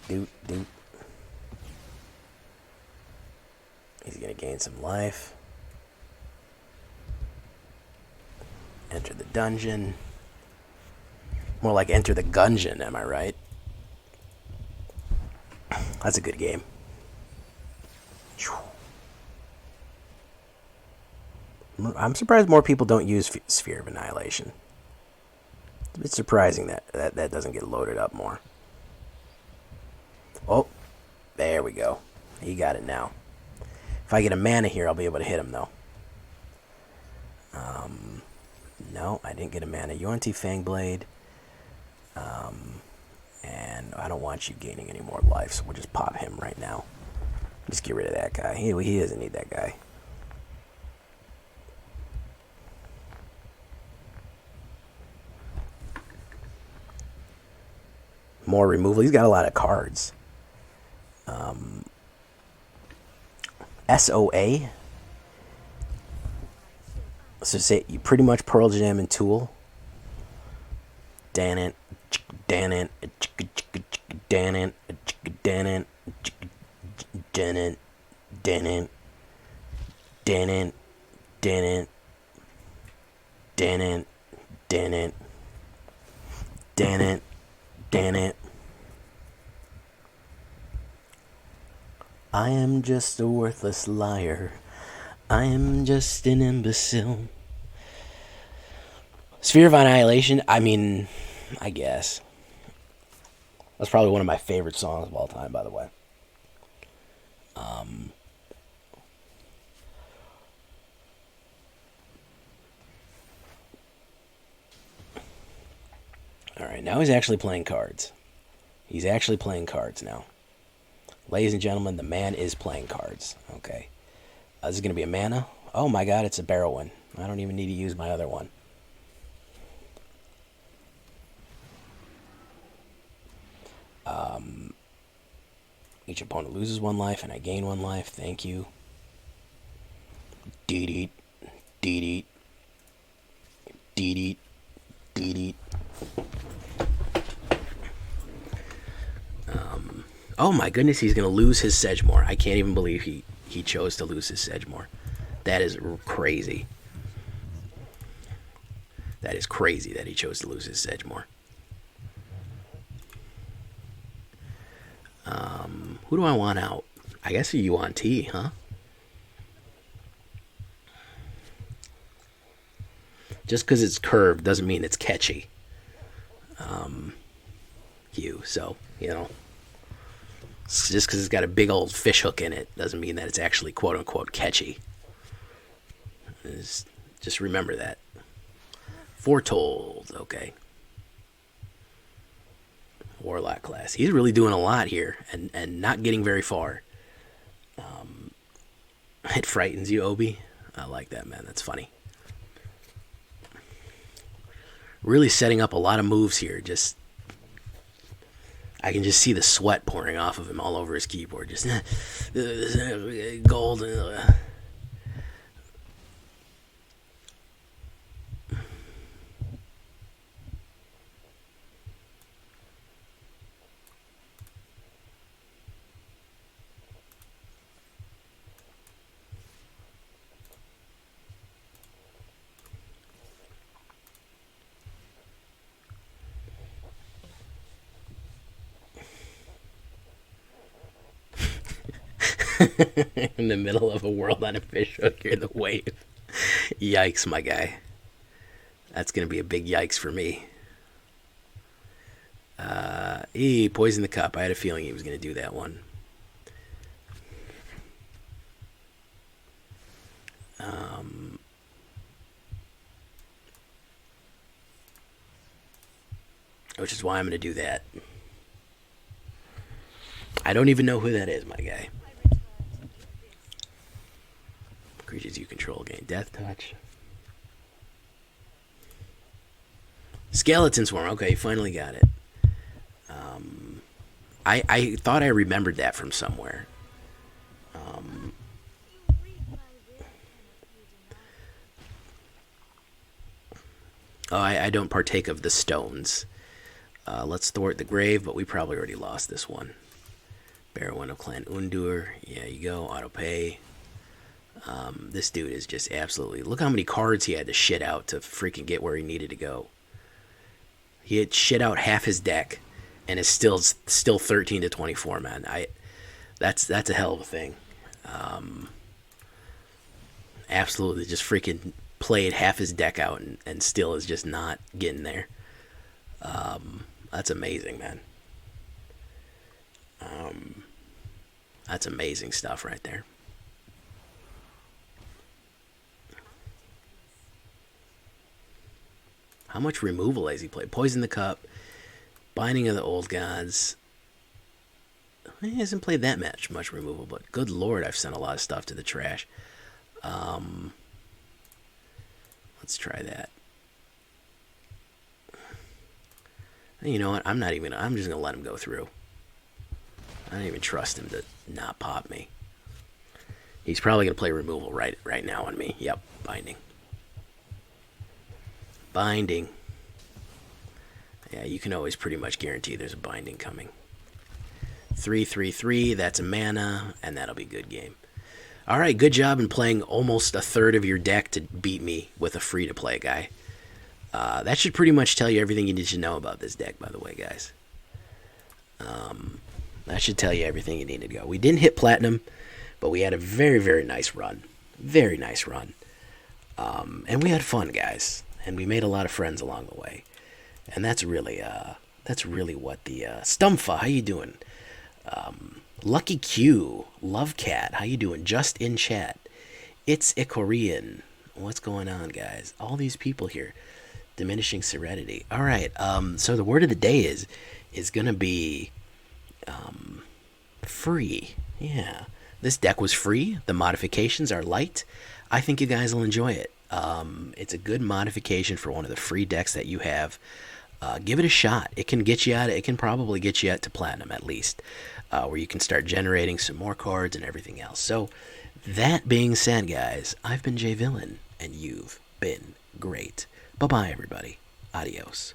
He's gonna gain some life. Enter the dungeon. More like enter the gungeon, am I right? That's a good game. I'm surprised more people don't use Sphere of Annihilation. It's surprising that doesn't get loaded up more. Oh, there we go. He got it now. If I get a mana here, I'll be able to hit him, though. No, I didn't get a mana. Yuan-Ti Fang-Blade. And I don't want you gaining any more life, so we'll just pop him right now. Just get rid of that guy. He doesn't need that guy. More removal. He's got a lot of cards. SOA. So say you pretty much Pearl Jam and Tool. Dan it. I am just a worthless liar. I am just an imbecile. Sphere of Annihilation, I mean, I guess. That's probably one of my favorite songs of all time, by the way. Alright, now he's actually playing cards. He's actually playing cards now. Ladies and gentlemen, the man is playing cards. Okay. This is going to be a mana. Oh my god, it's a Barrowin. I don't even need to use my other one. Each opponent loses 1 life and I gain 1 life. Thank you. Deet. Oh my goodness, he's going to lose his Sedgemoor. I can't even believe he chose to lose his Sedgemoor. That is crazy. That is crazy that he chose to lose his Sedgemoor. Who do I want out? I guess a Yuan-Ti, huh? Just because it's curved doesn't mean it's catchy. So, you know. Just because it's got a big old fish hook in it doesn't mean that it's actually quote-unquote catchy. Just remember that. Foretold, okay. Warlock class. He's really doing a lot here and not getting very far. It frightens you, Obi? I like that, man. That's funny. Really setting up a lot of moves here. I can just see the sweat pouring off of him all over his keyboard. Just gold. In the middle of a world on a fish hook, you're the wave. Yikes, my guy. That's going to be a big yikes for me. He poisoned the cup. I had a feeling he was going to do that one. Which is why I'm going to do that. I don't even know who that is, my guy. Creatures you control gain death touch. Skeleton Swarm. Okay, you finally got it. I thought I remembered that from somewhere. I don't partake of the stones. Let's thwart the grave, but we probably already lost this one. Barrowin of Clan Undurr. Yeah, you go. Auto pay. This dude is just absolutely... Look how many cards he had to shit out to freaking get where he needed to go. He had shit out half his deck, and is still 13 to 24, man. That's a hell of a thing. Absolutely, just freaking played half his deck out, and still is just not getting there. That's amazing, man. That's amazing stuff right there. How much removal has he played? Poison the Cup, Binding of the Old Gods. He hasn't played that much removal, but good lord, I've sent a lot of stuff to the trash. Let's try that. You know what? I'm just gonna let him go through. I don't even trust him to not pop me. He's probably gonna play removal right now on me. Yep, binding. Binding. Yeah, you can always pretty much guarantee there's a binding coming. 3/3/3, that's a mana, and that'll be good game. Alright, good job in playing almost a third of your deck to beat me with a free-to-play guy. That should pretty much tell you everything you need to know about this deck, by the way, guys. That should tell you everything you need to go. We didn't hit Platinum, but we had a very, very nice run. Very nice run. And we had fun, guys. And we made a lot of friends along the way. And that's really what the... Stumpha, how you doing? Lucky Q, Love Cat, how you doing? Just in chat. It's Icorian. What's going on, guys? All these people here. Diminishing Serenity. All right. So the word of the day is gonna be free. Yeah. This deck was free. The modifications are light. I think you guys will enjoy it. It's a good modification for one of the free decks that you have. Give it a shot. It can get you out. It can probably get you out to Platinum at least, where you can start generating some more cards and everything else. So, that being said, guys, I've been Jay Villain, and you've been great. Bye-bye, everybody. Adios.